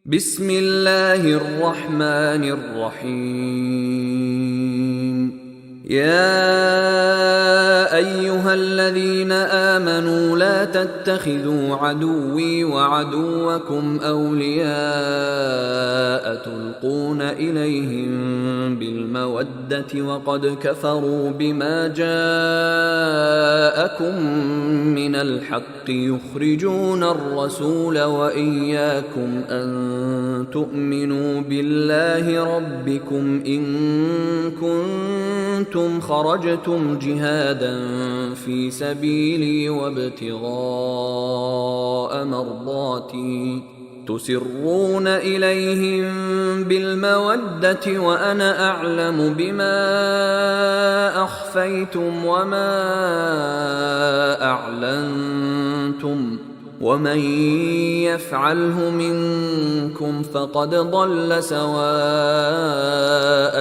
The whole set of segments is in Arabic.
بسم الله الرحمن الرحيم. يا أيها الذين آمنوا لا تتخذوا عدوي وعدوكم أولياء تلقون إليهم بالمودة وقد كفروا بما جاءكم من الحق يخرجون الرسول وإياكم أن تؤمنوا بالله ربكم إن كنتم خرجتم جهادا في سبيلي وابتغاء مرضاتي تسرون إليهم بالمودة وأنا أعلم بما أخفيتم وما أعلنتم ومن يفعله منكم فقد ضل سواء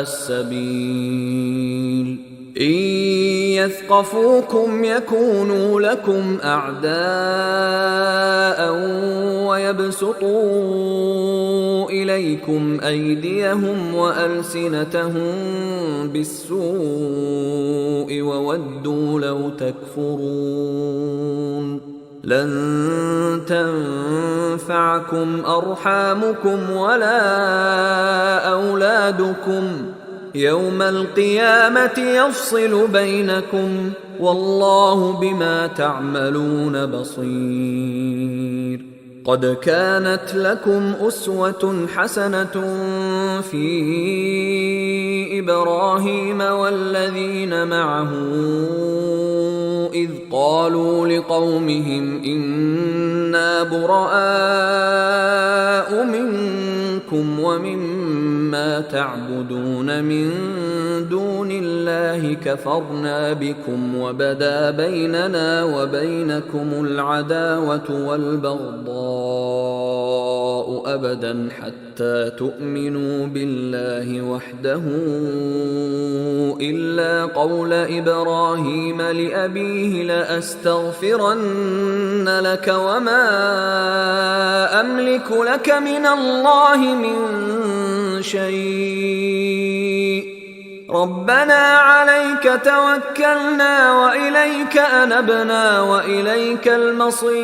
السبيل. إن يثقفوكم يكونوا لكم أعداء ويبسطوا إليكم أيديهم وألسنتهم بالسوء وودوا لو تكفرون. لن تنفعكم أرحامكم ولا أولادكم يوم القيامة يفصل بينكم والله بما تعملون بصير. قد كانت لكم أسوة حسنة في إبراهيم والذين معه إذ قالوا لقومهم إنا براء منكم ومما تعبدون من دون الله كفرنا بكم وبدا بيننا وبينكم العداوة والبغضاء أبدا حتى تؤمنوا بالله وحده إلا قول إبراهيم لأبيه لأستغفرن لك وما أملك لك من الله من شيء ربنا عليك توكلنا وإليك أنبنا وإليك المصير.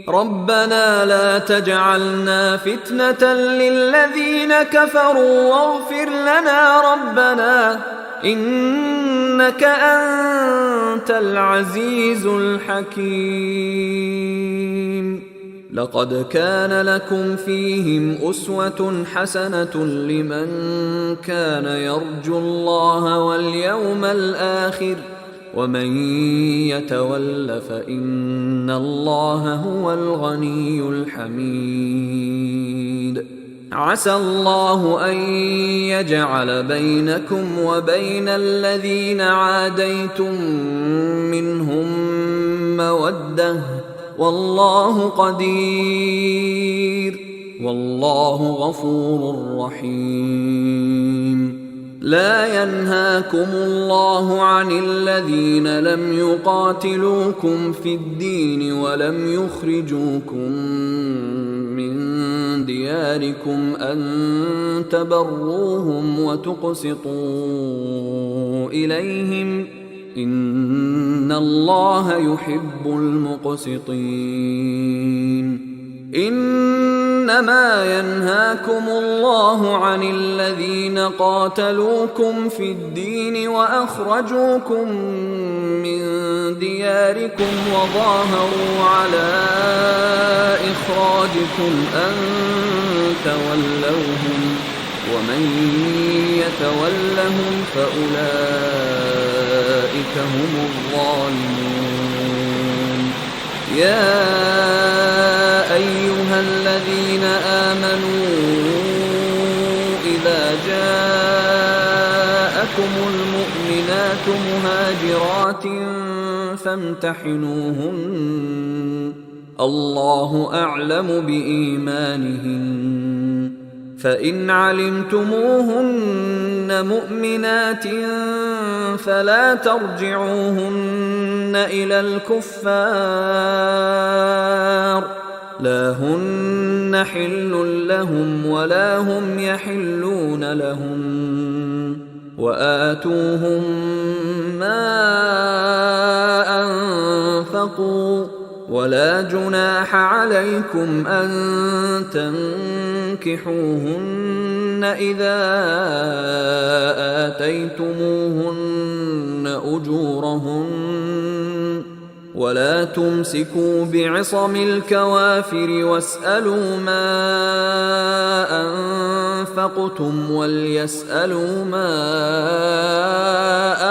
ربنا لا تجعلنا فتنة للذين كفروا واغفر لنا ربنا إنك أنت العزيز الحكيم. لقد كان لكم فيهم أسوة حسنة لمن كان يرجو الله واليوم الآخر ومن يتول فإن الله هو الغني الحميد. عسى الله أن يجعل بينكم وبين الذين عاديتم منهم مودة والله قدير والله غفور رحيم. لا ينهاكم الله عن الذين لم يقاتلوكم في الدين ولم يخرجوكم من دياركم أن تبروهم وتقسطوا إليهم إن الله يحب المقسطين. إنما ينهاكم الله عن الذين قاتلوكم في الدين وأخرجوكم من دياركم وظاهروا على إخراجكم أن تولوهم ومن يتولهم فأولئك هم الظالمون. يا أيها الذين آمنوا إذا جاءكم المؤمنات مهاجرات فامتحنوهن الله أعلم بإيمانهن فإن علمتموهن مؤمنات فلا ترجعوهن إلى الكفار لا هن حل لهم ولا هم يحلون لهم وآتوهم ما أنفقوا ولا جناح عليكم أن تنكحوهن إذا آتيتموهن أجورهن ولا تمسكوا بعصم الكوافر واسألوا ما أنفقتم وليسألوا ما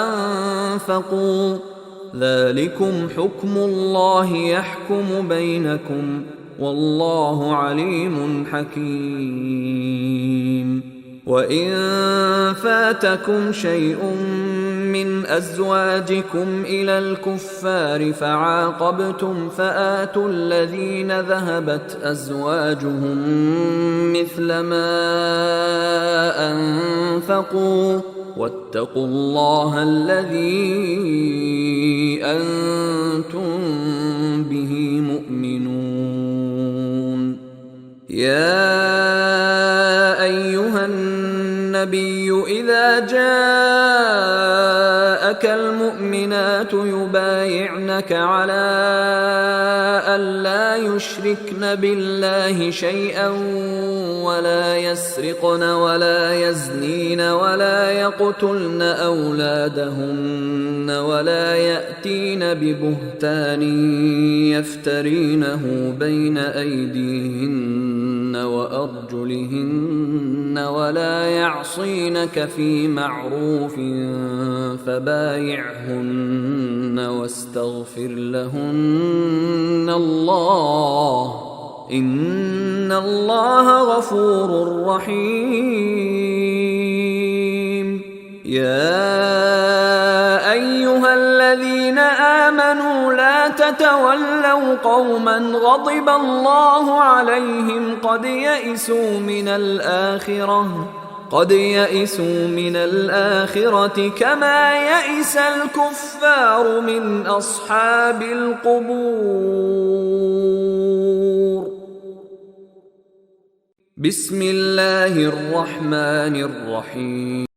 أنفقوا ذلكم حكم الله يحكم بينكم والله عليم حكيم. وإن فاتكم شيء من أزواجكم إلى الكفار فعاقبتم فآتوا الذين ذهبت أزواجهم مثل ما أنفقوا واتقوا الله الذي أنتم به مؤمنون. يا أيها النبي إذا جاءك المؤمنات يبايعنك على ألا يشركن بالله شيئا ولا يسرقن ولا يزنين ولا يقتلن أولادهن ولا يأتين ببهتان يفترينه بين أيديهن وأرجلهن ولا يعصينك في معروف فبايعهن واستغفر لهن الله إن الله غفور رحيم. يا أيها الذين آمنوا لا تتولوا قوما غضب الله عليهم قد يئسوا من الآخرة كما يئس الكفار من أصحاب القبور. بسم الله الرحمن الرحيم.